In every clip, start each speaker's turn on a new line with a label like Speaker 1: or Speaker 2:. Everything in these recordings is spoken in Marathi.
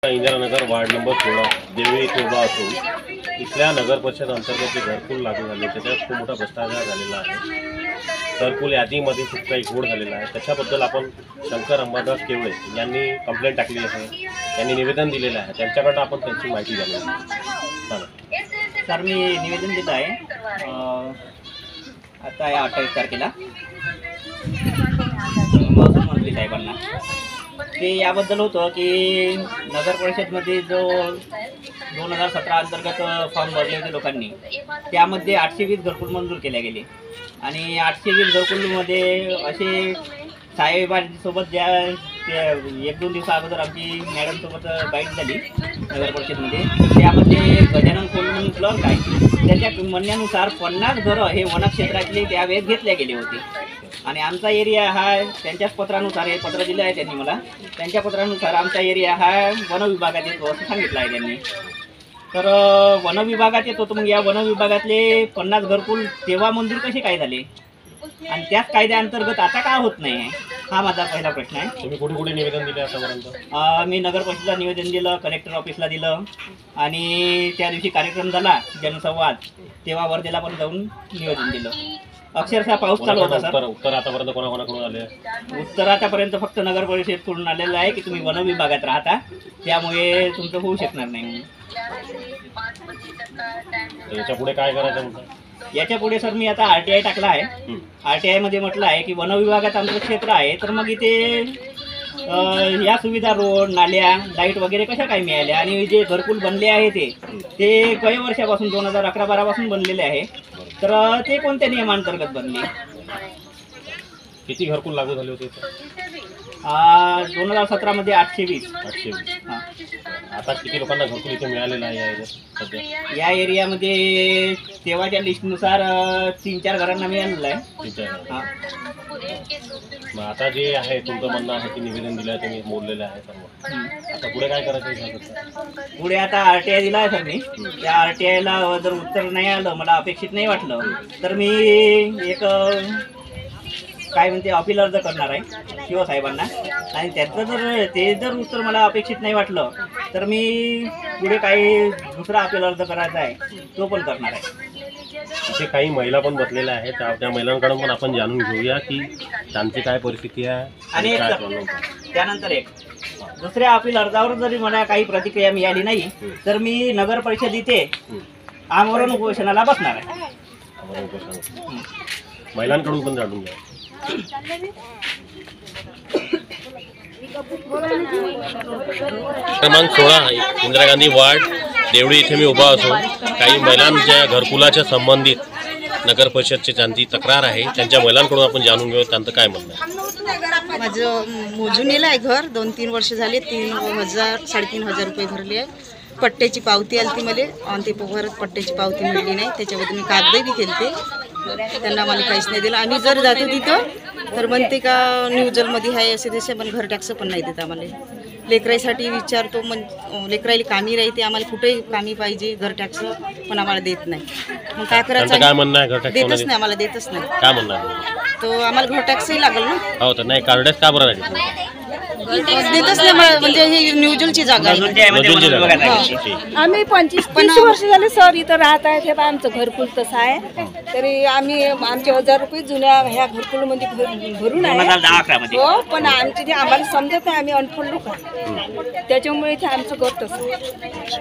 Speaker 1: इंदिरानगर वार्ड नंबर 16 देवळी इथे उभा असून इथल्या नगर परिषद अंतर्गत जे घरकुल लागू झाले त्याच्यात खूप मोठा भ्रष्टाचार झालेला आहे। घरकुल यादीमध्ये खूप काही घोळ झालेला आहे। त्याच्याबद्दल आपण शंकर अंबादास केवळे यांनी कंप्लेंट टाकली आहे, त्यांनी निवेदन दिलेलं आहे, त्यांच्याकडनं आपण त्यांची माहिती जाणून
Speaker 2: सर मी निवेदन दिलं आहे आता या 28 तारखेला महसूल मंत्री साहेबांना। ते याबद्दल होतं की नगर परिषदमध्ये जो 2017 अंतर्गत फॉर्म भरले होते लोकांनी, त्यामध्ये 820 घरकुल मंजूर केले गेले आणि 820 घरकुलमध्ये असे साहेबांसोबत ज्या 1-2 दिवसा अगोदर आमची मॅडमसोबत बाईट झाली नगर परिषदमध्ये, त्यामध्ये गजानन खोलून क्लर्क आहे त्याच्या म्हणण्यानुसार 50 घरं हे वनक्षेत्रातले त्यावेळेस घेतले गेले होते आणि आमचा एरिया हा त्यांच्याच पत्रानुसार, हे पत्र दिलं आहे त्यांनी मला, त्यांच्या पत्रानुसार आमचा एरिया हा वन विभागात येतो असं सांगितलं आहे त्यांनी। तर वन विभागात येतो, तर मग या वन विभागातले 50 घरकुल तेव्हा मंजूर कसे काय झाले आणि त्याच कायद्याअंतर्गत आता का होत नाही आहे, हा माझा पहिला प्रश्न आहे।
Speaker 1: तुम्ही कुठे कुठे निवेदन दिले आतापर्यंत?
Speaker 2: मी नगर परिषदेला निवेदन दिलं, कलेक्टर ऑफिसला दिलं आणि त्या दिवशी कार्यक्रम झाला जनसंवाद, तेव्हा वर्धेला पण जाऊन निवेदन दिलं। अक्षरशः पाऊस चालू होता सर।
Speaker 1: उत्तर आतापर्यंत कोणाकोणाकडून आले?
Speaker 2: उत्तर आतापर्यंत फक्त नगर परिषदेकडून आलेलं आहे की तुम्ही वन विभागात राहता त्यामुळे तुमचं होऊ शकणार नाही म्हणून।
Speaker 1: याच्या पुढे काय करायचं म्हणतात?
Speaker 2: याच्या पुढे सर मी आता RTI टाकला आहे। RTI मध्ये म्हटलं आहे की वन विभागात आमचं क्षेत्र आहे, तर मग इथे या सुविधा रोड, नाल्या, लाईट वगैरे कशा काय मिळाल्या आणि जे घरकुल बनले आहे ते काही वर्षापासून 2011-12 पासून बनलेले आहे, तर ते कोणत्या नियमांतर्गत बनले?
Speaker 1: किती घरकुल लागू झाले होते?
Speaker 2: 2017 मध्ये 820। हां,
Speaker 1: आता किती लोकांना घरकुल इथे मिळालेलं आहे सध्या?
Speaker 2: या एरियामध्ये तेव्हाच्या लिस्टनुसार 3-4 घरांना मिळालेलं आहे। हां,
Speaker 1: मग आता जे आहे तुमचं म्हणणं आहे की निवेदन दिलं आहे, तुम्ही मोडलेलं आहे सर्व, आता पुढे काय करायचं?
Speaker 2: पुढे आता RTI दिला आहे सर मी, त्या RTIला जर उत्तर नाही आलं, मला अपेक्षित नाही वाटलं, तर मी एक काय म्हणते अपील अर्ज करणार आहे शिवसाहेबांना आणि त्याचं जर उत्तर मला अपेक्षित नाही वाटलं तर मी पुढे काही दुसरा अपील अर्ज करायचा आहे तो पण करणार आहे।
Speaker 1: इथे काही महिला पण बसलेल्या आहेत, त्या महिलांकडून पण आपण जाणून घेऊया की त्यांची काय परिस्थिती आहे
Speaker 2: आणि त्यानंतर एक दुसऱ्या अपील अर्जावर जरी मला काही प्रतिक्रिया मिळाली नाही तर मी नगर परिषद इथे आमरण उपोषणाला बसणार आहे।
Speaker 1: महिलांकडून पण जाणून घ्या। क्रमांक 16 इंदिरा गांधी वार्ड देवळी इथे मी उभा असून काही महिलांच्या घरकुलाच्या संबंधित नगर परिषदची त्यांची तक्रार आहे, त्यांच्या महिलांकडून आपण जाणून घेऊ त्यांचं काय म्हणणं आहे।
Speaker 3: माझं मोजून येलं आहे घर, 2-3 वर्ष झाले, 3,000-3,500 रुपये भरले आहे। पट्ट्याची पावती आली ती मला आणि ते परत पट्ट्याची पावती मिळली नाही, त्याच्याबद्दल मी कागदही बी केले ते, त्यांना मला काहीच नाही दिलं। आम्ही जर जातो तिथं तर म्हणते का न्यूजलमध्ये आहे असे तसे, पण घर टॅक्स पण नाही देत आम्हाला। लेकराईसाठी विचारतो, लेकराईला कामी राहते, आम्हाला कुठेही कामी पाहिजे, घर टॅक्स पण आम्हाला देत नाही। मग काय करायचं?
Speaker 1: काय म्हणणं आहे? घर टॅक्स
Speaker 3: देतच नाही आम्हाला, देतच नाही।
Speaker 1: काय म्हणणं आहे?
Speaker 3: तो आम्हाला घर टॅक्सही लागल ना।
Speaker 1: हो, तर नाही कार्डच का बरं लागेल?
Speaker 3: देतच नाही म्हणजे ही न्यूजलची जागा आहे।
Speaker 4: आम्ही 25-30 वर्ष झाले सर इथं राहत आहे, हे आमचं घरकुल तसं आहे, तरी आम्ही आमचे 1000 रुपये जुन्या ह्या घरकुलमध्ये भरून आहे। हो, पण आमचे जे आम्हाला समजत नाही, आम्ही अनफोड लोक त्याच्यामुळे इथे आमचं घर तसं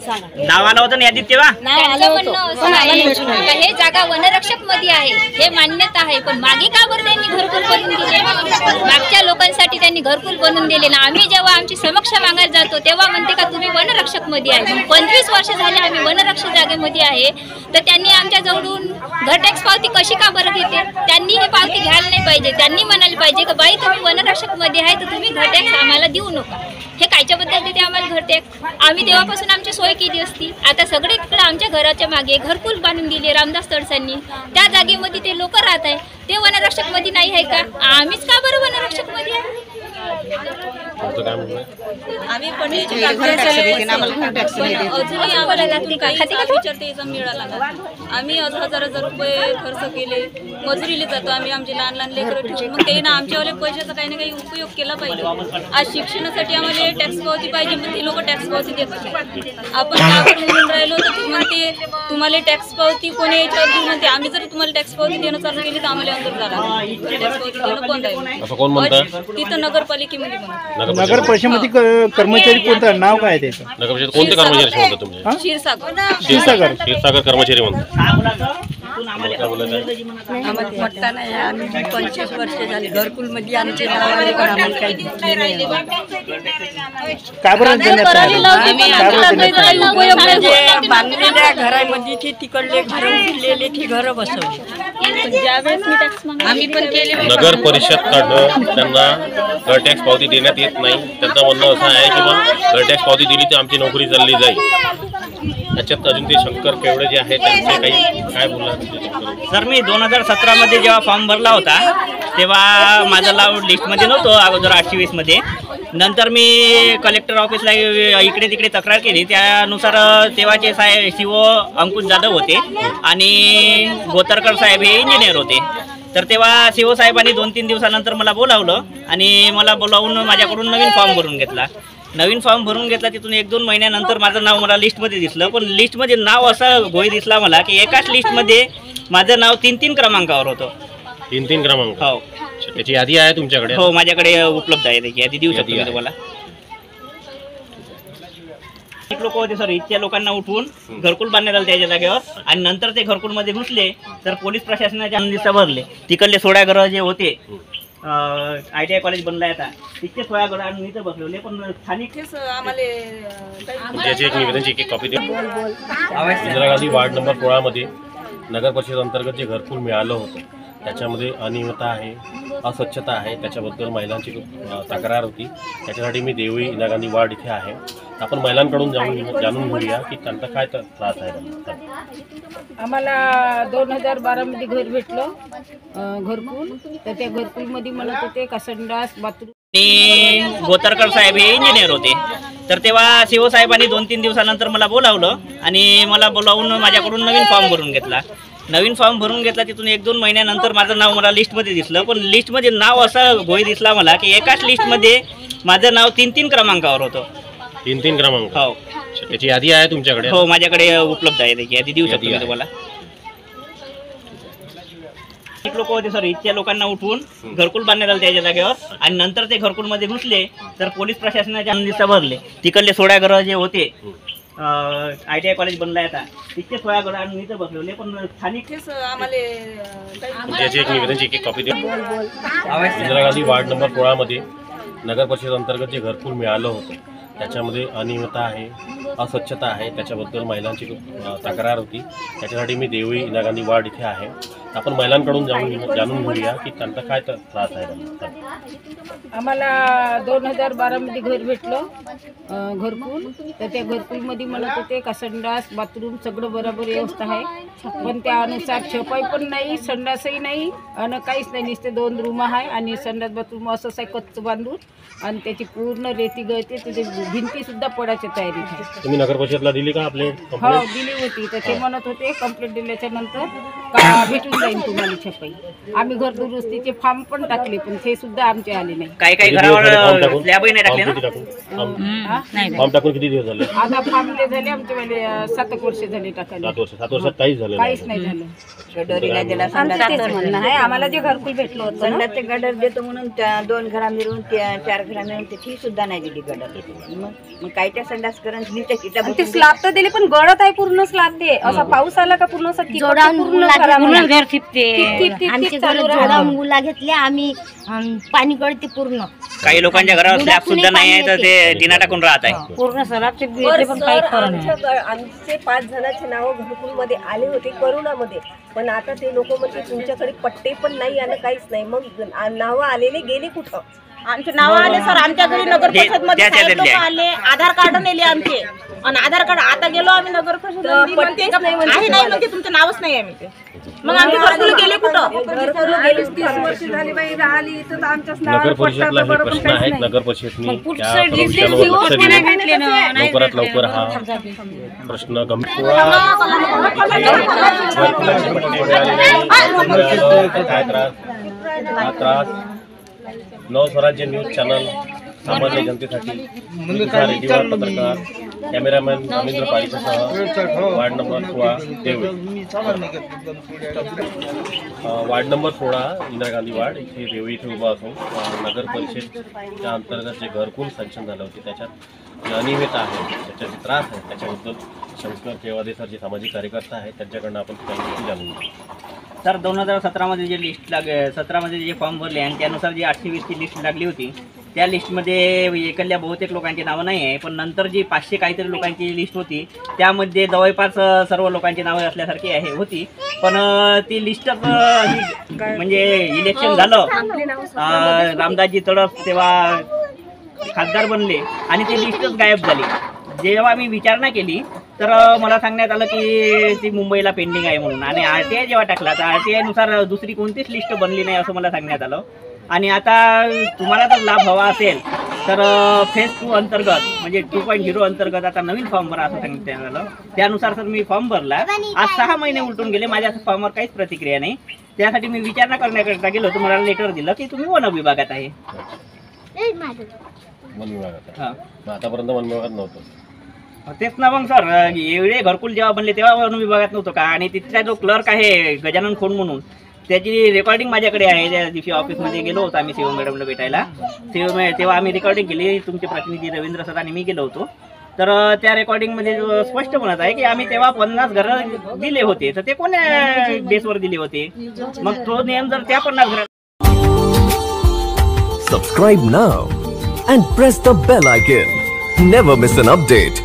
Speaker 4: सांगा।
Speaker 2: नाव आलं होतं यादीत तेव्हा?
Speaker 4: नाव आलं होतं पण आम्हाला
Speaker 5: हे जागा वनरक्षक मध्ये आहे हे मान्यता आहे, पण मागे का बरं त्यांनी घरकुल बनवून दिले? मागच्या लोकांसाठी त्यांनी घरकुल बनवून दिले ना। आम्ही जेव्हा आमची समक्ष मागायला जातो तेव्हा म्हणते का तुम्ही वनरक्षक मध्ये आहे। 25 वर्ष झाले आम्ही वनरक्षक जागेमध्ये आहे, तर त्यांनी आमच्या जवळून घर टॅक्स पावती कशी का बरं घेते? त्यांनी हे पावती घ्यायला नाही पाहिजे, त्यांनी म्हणायला पाहिजे की बाई तुम्ही वनरक्षक मध्ये आहे तर तुम्ही घर टॅक्स आम्हाला देऊ नका। हे कायच्याबद्दल देते आम्हाला घर टॅक्स? आम्ही तेव्हापासून आमची सोय केली असती। आता सगळीकडे आमच्या घराच्या मागे घरकुल बांधून दिले रामदास तडसांनी, त्या जागेमध्ये ते लोक राहत आहे, ते वनरक्षक मध्ये नाही आहे का? आम्हीच का बरं वनरक्षक मध्ये आहे?
Speaker 4: आम्ही पण
Speaker 3: घर टॅक्स देते ना, आम्हाला घर टॅक्स नाही देत।
Speaker 4: अजूनही आम्हाला विचारते मिळाला ना। आम्ही 1000 रुपये खर्च केले, मजुरीला जातो आम्ही, आमचे लहान लहान लेकरं ठेवून. मग ते ना आमच्यावाले पैशाचा काही ना काही उपयोग केला पाहिजे. आज शिक्षणासाठी आम्हाला टॅक्स पावती पाहिजे, पण ते लोक टॅक्स पावती देत नाही. आपण काय म्हणून राहिलो तर ते म्हणते तुम्हाला टॅक्स पावती कोणी याच्यावर देऊ म्हणते. आम्ही जर तुम्हाला टॅक्स पावती देणं चालू केली तर आम्हाला अंदर झाला टॅक्स पावती देणं बंद आहे.
Speaker 1: असं कोण म्हणतं?
Speaker 4: तिथं नगरपालिकेमध्ये म्हणून
Speaker 6: नगर परिषदेमध्ये कर्मचारी कोणतं नाव काय आहे त्याचं?
Speaker 1: नगर परिषद कोणते कर्मचारी म्हणतात तुमचे?
Speaker 4: क्षीरसागर
Speaker 1: क्षीरसागर कर्मचारी म्हणतात. काय बोलत आहे?
Speaker 7: आम्हाला पत्ता नाही. आम्ही 25 वर्ष झाली घरकुलमध्ये आमचे नाव आले, पण आम्हाला काही दिसले नाही.
Speaker 6: काय बरं देण्यात आलं?
Speaker 7: म्हणजे बांधलेल्या घरामध्ये ते तिकडले घरं उरलेले ती घरं बसवली. आम्ही पण केले.
Speaker 1: नगर परिषदकडनं त्यांना घर टॅक्स पावती देण्यात येत नाही. त्यांचं म्हणणं असं आहे की मग घर टॅक्स पावती दिली तर आमची नोकरी चालली जाईल. त्याच्यात अजून ते शंकर केवढे जे आहे त्यांचे काही काय बोलणार?
Speaker 2: सर, मी 2017 मध्ये जेव्हा फॉर्म भरला होता तेव्हा माझं नाव लिस्टमध्ये नव्हतं अगोदर 820 मध्ये. नंतर मी कलेक्टर ऑफिसला इकडे तिकडे तक्रार केली. त्यानुसार तेव्हाचे CO अंकुश जाधव होते आणि गोतरकर साहेब हे इंजिनियर होते. तर तेव्हा CO साहेबांनी 2-3 दिवसानंतर मला बोलावलं आणि मला बोलावून माझ्याकडून नवीन फॉर्म भरून घेतला. तिथून 1-2 महिन्यानंतर माझं नाव मला लिस्टमध्ये दिसलं. पण लिस्टमध्ये नाव असं घोई दिसला मला की एकाच लिस्टमध्ये माझं नाव 3-3 क्रमांकावर होतं.
Speaker 1: 3-3 क्रमांक?
Speaker 2: हो.
Speaker 1: त्याची यादी आहे तुमच्याकडे?
Speaker 2: हो, माझ्याकडे उपलब्ध आहे. त्याची यादी देऊ शकतो मी तुम्हाला. एक लोक होते सर, इतक्या लोकांना उठवून घरकुल बांधण्यात आलं त्याच्या जागेवर आणि नंतर ते घरकुलमध्ये घुसले तर पोलीस प्रशासनाच्या नोंदीस भरले. तिकडले 16 घरं जे होते, ITI कॉलेज बनलाय आता, तितके 16 घरं आणून इथं बसवले. पण स्थानिक
Speaker 1: त्याची एक निवेदनची एक कॉपी द्या. इंदिरा गांधी वार्ड नंबर 16 मध्ये नगर परिषद अंतर्गत जे घरकुल मिळालं होतं त्याच्यामध्ये अनियमितता आहे, अस्वच्छता आहे. त्याच्याबद्दल महिलांची तक्रार होती. त्याच्यासाठी मी देवळी इंदिरा गांधी वार्ड इथे आहे. आपण महिलांकडून जाणून घेऊया की त्यांचा काय त्रास आहे.
Speaker 8: आम्हाला 2012 मध्ये घर भेटलं घरकुल. तर त्या घरकुलमध्ये म्हणत होते का संडास बाथरूम.
Speaker 2: आणि गोतरकर साहेब हे इंजिनियर होते. तर तेव्हा CO साहेबांनी 2-3 दिवसानंतर मला बोलावलं आणि मला बोलावून माझ्याकडून नवीन फॉर्म भरून घेतला. तिथून 1-2 महिन्यानंतर माझं नाव मला लिस्टमध्ये दिसलं. पण लिस्टमध्ये नाव असं घोई दिसला मला की एकाच लिस्टमध्ये माझं नाव 3-3 क्रमांकावर होतं.
Speaker 1: 3-3 क्रमांक?
Speaker 2: हो.
Speaker 1: त्याची यादी आहे तुमच्याकडे?
Speaker 2: हो, माझ्याकडे उपलब्ध आहे. त्याची यादी देऊ शकतो मी तुम्हाला. एक लोक होते सर, इतक्या लोकांना उठवून घरकुल बांधण्यात आलं त्याच्या जागेवर आणि नंतर ते घरकुलमध्ये घुसले तर पोलीस प्रशासनाच्या नोंदीस भरले. तिकडले 16 घरं जे होते, ITI कॉलेज बनलाय आता, तितके 16 घरं आणून इथं बसवले. पण स्थानिक
Speaker 1: त्याची एक निवेदनची एक कॉपी द्या. इंदिरा गांधी वार्ड नंबर 16 मध्ये नगर परिषद अंतर्गत जे घरकुल मिळालं होतं त्याच्यामध्ये अनियमितता आहे, अस्वच्छता आहे. त्याच्याबद्दल महिलांची तक्रार होती. त्याच्यासाठी मी देवळी इंदिरा गांधी वार्ड इथे आहे. आपण महिलांकडून जाणून घेऊया की त्यांचा काय त्रास आहे.
Speaker 8: आम्हाला 2012 मध्ये घर भेटलं घरकुल. तर त्या घरकुलमध्ये म्हणत होते का संडास बाथरूम सगळं बरोबर व्यवस्था आहे. पण त्यानुसार छपाई पण नाही, संडासही नाही आणि काहीच नाही. नुसते 2 रूम आहे आणि संडास बाथरूम असंच आहे कच्च बांधून आणि त्याची पूर्ण रेती गळते. त्याची भिंती सुद्धा पडायच्या तयारीत आहे.
Speaker 1: तुम्ही नगर परिषदला दिली का आपले?
Speaker 8: हो, दिली होती. तर ते म्हणत होते कंप्लेंट दिल्याच्या नंतर का भेटून जाईल तुम्हाला छपाई. आम्ही घर दुरुस्तीचे फॉर्म पण टाकले पण ते सुद्धा आमचे आले नाही.
Speaker 2: काही घरावर स्लॅबही नाही टाकले ना.
Speaker 1: फॉर्म टाकून किती दिवस झाले?
Speaker 8: आता फॉर्मले झाले आमचे वेळे 7 वर्ष झाले टाकायला.
Speaker 1: 7 वर्षात काहीच झालं
Speaker 8: काहीच नाही झालं.
Speaker 7: म्हणणं आहे आम्हाला जे घरकुल भेटलं होतं संडासचे गडर देतो म्हणून 2 घरा मिळून 4 घरा मिळून ती सुद्धा नाही दिली गडर. मग काय त्या संडास करून
Speaker 4: ते स्लॅब तर दिले पण गळत आहे पूर्ण स्लॅब. ते असा पाऊस आला का पूर्ण असं
Speaker 9: पूर्ण घर ठिपते. आमचे घर जोडावून मुला घेतले आम्ही, पाणी गळते पूर्ण.
Speaker 2: काही लोकांच्या घरावर स्लॅब सुद्धा नाही आहे तर ते दिना टाकून राहत आहे
Speaker 9: पूर्ण सराबचे पण काही खरं नाही.
Speaker 10: आमचे 5 जणांचे नाव घरकुलमध्ये आले होते करोनामध्ये. पण आता ते लोक म्हणजे तुमच्याकडे पट्टे पण नाही आणि काहीच नाही. मग नावं आलेले गेले कुठं?
Speaker 4: आमचे नाव आले सर आमच्या घरी नगर परिषद मध्ये आले. आधार कार्ड नेले आमचे आणि आधार कार्ड आता गेलो आम्ही नगर परिषद, तुमचं नावच नाही आहे. मग आमची घरकुल गेले कुठं?
Speaker 10: घरकुल 30 वर्ष झाली बाई राहिली इथं तर आमच्याच
Speaker 1: नगर
Speaker 10: नावावर
Speaker 1: परिषदला हे
Speaker 10: पट्टा
Speaker 1: प्रश्न
Speaker 10: काहीच
Speaker 1: आहेत.
Speaker 10: नाही.
Speaker 1: नगर परिषदनी त्या सर्व विषयांवर लक्ष देऊन लवकरात लवकर हा प्रश्न गंभीर घरकुलाची पट्टी मिळाली नाही, घरकुल मिळालं तर काय त्रास. हा त्रास नवस्वराज्य न्यूज चॅनल सामान्य जनतेसाठी रेडिओ पत्रकार कॅमेरामॅन रवींद्र पारिकरसह वार्ड नंबर 16 देवळे, ward number 16 Indira Gandhi ward इथे देवळी इथे उभा असून नगर परिषदच्या अंतर्गत जे घरकुल सँक्शन झालं होते त्याच्यात जे अनियमितता आहे, त्याचा जे त्रास आहे त्याच्याबद्दल शंकर केवादे सर जे सामाजिक कार्यकर्ता आहेत त्यांच्याकडनं आपण काही माहिती जाणून घेऊ.
Speaker 2: तर 2017मध्ये जे लिस्ट 17मध्ये जे फॉर्म भरले आणि त्यानुसार जी 820ची लिस्ट लागली होती त्या लिस्टमध्ये एकल्या बहुतेक लोकांची नावं नाही आहे, पण नंतर जी 500 काहीतरी लोकांची लिस्ट होती त्यामध्ये जवळपास सर्व लोकांची नावं असल्यासारखी होती. पण ती लिस्टच म्हणजे इलेक्शन झालं, रामदासजी तडस तेव्हा खासदार बनले आणि ती लिस्टच गायब झाली. जेव्हा मी विचारणा केली तर मला सांगण्यात आलं की ती मुंबईला पेंडिंग आहे म्हणून, आणि RTI जेव्हा टाकला तर RTI नुसार दुसरी कोणतीच लिस्ट बनली नाही असं मला सांगण्यात आलं. आणि आता तुम्हाला जर लाभ हवा असेल तर फेज 2 अंतर्गत म्हणजे 2.0 अंतर्गत आता नवीन फॉर्म भरा असं सांगितलं आलं. त्यानुसार सर मी फॉर्म भरला. आज 6 महिने उलटून गेले, माझ्या फॉर्मवर काहीच प्रतिक्रिया नाही. त्यासाठी मी विचारणा करण्याकरता गेलो तर मला लेटर दिलं की तुम्ही वन विभागात आहे.
Speaker 1: वन विभागात हां, आतापर्यंत वन विभागात नव्हतं.
Speaker 2: तेच ना मग सर, एवढे घरकुल जेव्हा बनले तेव्हा वन विभागात नव्हतं का? आणि तिथला जो क्लर्क आहे गजानन खोंड म्हणून त्याची रेकॉर्डिंग माझ्याकडे आहे. त्या दिवशी ऑफिसमध्ये गेलो होतो आम्ही सीओ मॅडमला भेटायला, तेव्हा आम्ही रेकॉर्डिंग केली. तुमचे प्रतिनिधी रवींद्र सर आणि मी गेलो होतो. तर त्या रेकॉर्डिंगमध्ये स्पष्ट म्हणत आहे की आम्ही तेव्हा 50 घरं दिले होते. तर ते कोण्या बेसवर दिले होते? मग तो नियम जर त्या 50 घरात.
Speaker 11: Subscribe now and press the bell icon. Never miss an update.